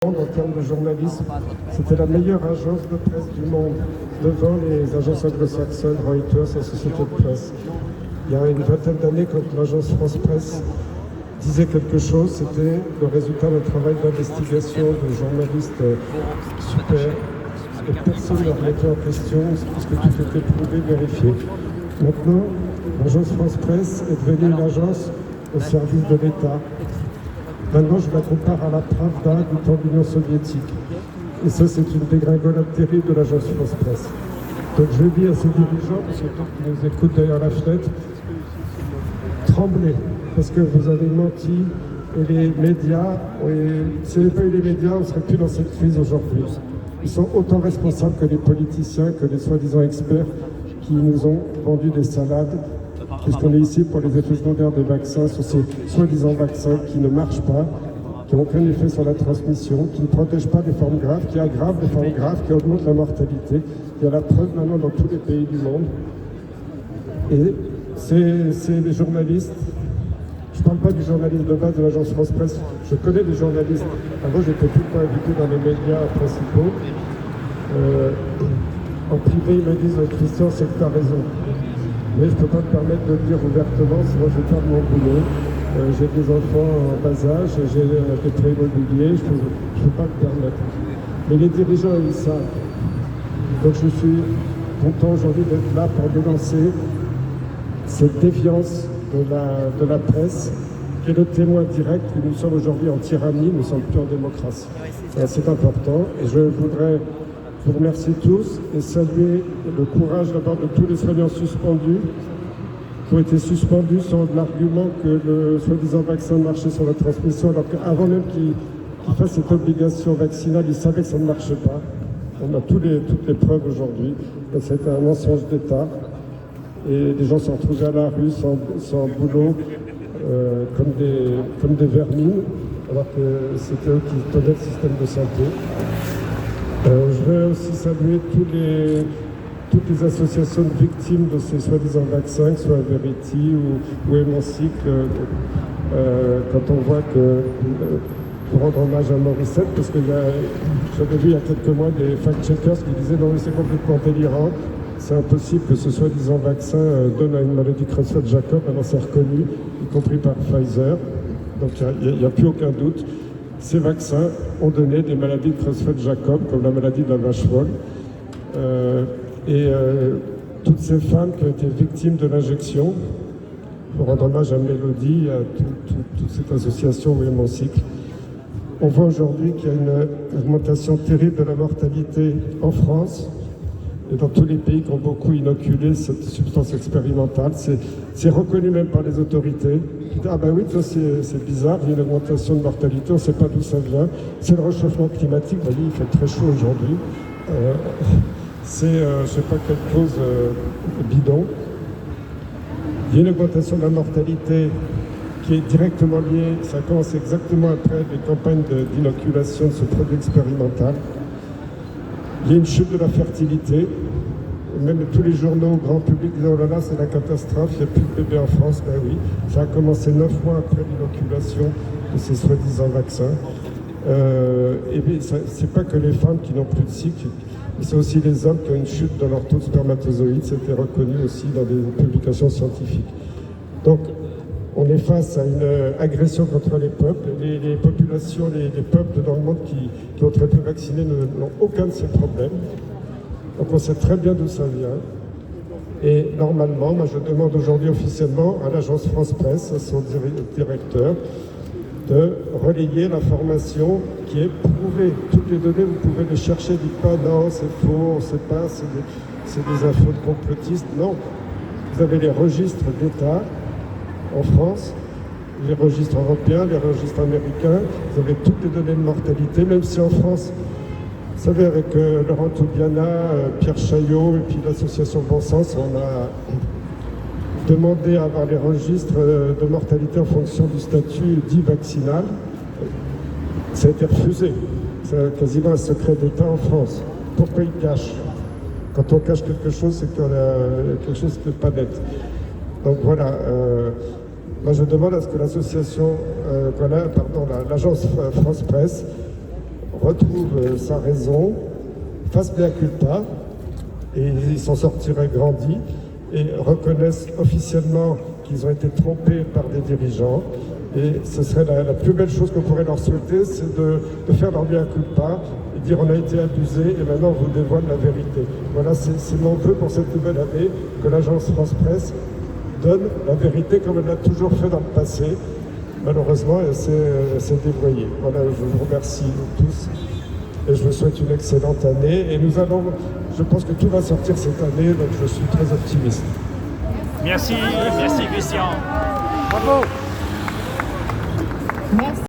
En termes de journalisme, c'était la meilleure agence de presse du monde, devant les agences anglo-saxonnes, Reuters, la société de presse. Il y a une vingtaine d'années, quand l'agence France Presse disait quelque chose, c'était le résultat d'un travail d'investigation de journalistes super, et personne ne remettait en question, puisque tout était prouvé, vérifié. Maintenant, l'agence France Presse est devenue une agence au service de l'État. Maintenant, je la compare à la Pravda du temps de l'Union soviétique. Et ça, c'est une dégringolade terrible de l'agence France Presse. Donc je dis à ces dirigeants, parce que d'autres qui nous écoutent derrière la fenêtre, tremblez, parce que vous avez menti, et les médias, s'il n'y avait pas eu les médias, on ne serait plus dans cette crise aujourd'hui. Ils sont autant responsables que les politiciens, que les soi-disant experts qui nous ont vendu des salades, puisqu'on est ici pour les effets secondaires des vaccins, sur ces soi-disant vaccins qui ne marchent pas, qui n'ont aucun effet sur la transmission, qui ne protègent pas des formes graves, qui aggravent les formes graves, qui augmentent la mortalité. Il y a la preuve maintenant dans tous les pays du monde. Et c'est les journalistes. Je ne parle pas du journaliste de base de l'agence France Presse. Je connais des journalistes. Avant, j'étais tout le temps invité dans les médias principaux. En privé, ils me disent « Christian, c'est que tu as raison ». Mais je ne peux pas me permettre de le dire ouvertement, sinon je vais perdre mon boulot. J'ai des enfants en bas âge, j'ai des prêts immobiliers, je ne peux pas me permettre. Mais les dirigeants, ils savent. Donc je suis content aujourd'hui d'être là pour dénoncer cette défiance de la presse, qui est le témoin direct que nous sommes aujourd'hui en tyrannie, nous ne sommes plus en démocratie. C'est important et je voudrais vous remercier tous et saluer le courage d'abord de tous les soignants suspendus qui ont été suspendus sur l'argument que le soi-disant vaccin marchait sur la transmission, alors qu'avant même qu'ils fassent cette obligation vaccinale, ils savaient que ça ne marchait pas. On a toutes les preuves aujourd'hui. C'était un mensonge d'État. Et les gens se retrouvaient à la rue sans boulot, comme des vermines, alors que c'était eux qui tenaient le système de santé. Je veux aussi saluer toutes les associations de victimes de ces soi-disant vaccins, que ce soit Verity ou Hémocycle, quand on voit que, pour rendre hommage à Morissette, parce que j'avais vu il y a quelques mois des fact-checkers qui disaient non mais c'est complètement délirant, c'est impossible que ce soi-disant vaccin donne à une maladie Creutzfeldt-Jakob, alors c'est reconnu, y compris par Pfizer, donc il n'y a plus aucun doute. Ces vaccins ont donné des maladies de Creutzfeldt-Jakob, comme la maladie de la vache folle. Toutes ces femmes qui ont été victimes de l'injection, pour rendre hommage à Mélodie, à toute cette association Hémocycle, on voit aujourd'hui qu'il y a une augmentation terrible de la mortalité en France et dans tous les pays qui ont beaucoup inoculé cette substance expérimentale. C'est reconnu même par les autorités. Ah ben oui, ça c'est bizarre, il y a une augmentation de mortalité, on ne sait pas d'où ça vient. C'est le réchauffement climatique, vous voyez, il fait très chaud aujourd'hui. C'est, je ne sais pas quelle cause bidon. Il y a une augmentation de la mortalité qui est directement liée, ça commence exactement après les campagnes d'inoculation de ce produit expérimental. Il y a une chute de la fertilité. Même tous les journaux, grand public, disent « Oh là là, c'est la catastrophe, il n'y a plus de bébés en France ». Ben oui, ça a commencé 9 mois après l'inoculation de ces soi-disant vaccins. Et bien, ce n'est pas que les femmes qui n'ont plus de cycle, c'est aussi les hommes qui ont une chute dans leur taux de spermatozoïdes. C'était reconnu aussi dans des publications scientifiques. Donc, on est face à une agression contre les peuples. Les populations, les peuples dans le monde qui ont très peu vacciné n'ont aucun de ces problèmes. Donc on sait très bien d'où ça vient. Et normalement, moi je demande aujourd'hui officiellement à l'agence France Presse, à son directeur, de relayer l'information qui est prouvée. Toutes les données, vous pouvez les chercher, dites pas non, c'est faux, on ne sait pas, c'est des infos de complotistes. Non, vous avez les registres d'État en France, les registres européens, les registres américains, vous avez toutes les données de mortalité, même si en France, vous savez, avec Laurent Toubiana, Pierre Chaillot et puis l'association Bon Sens, on a demandé à avoir les registres de mortalité en fonction du statut dit vaccinal. Ça a été refusé. C'est quasiment un secret d'État en France. Pourquoi ils cachent? Quand on cache quelque chose, c'est qu'il y a quelque chose qui n'est pas net. Donc voilà. Moi, je demande à ce que l'association, l'agence France Presse retrouve sa raison, fasse mea culpa, et ils s'en sortiraient grandis, et reconnaissent officiellement qu'ils ont été trompés par des dirigeants. Et ce serait la plus belle chose qu'on pourrait leur souhaiter, c'est de faire leur mea culpa, et dire on a été abusé, et maintenant on vous dévoile la vérité. Voilà, c'est mon vœu pour cette nouvelle année, que l'agence France Presse donne la vérité comme elle l'a toujours fait dans le passé. Malheureusement, elle s'est dévoyée. Voilà, je vous remercie tous et je vous souhaite une excellente année. Et je pense que tout va sortir cette année, donc je suis très optimiste. Merci Christian. Bravo. Merci.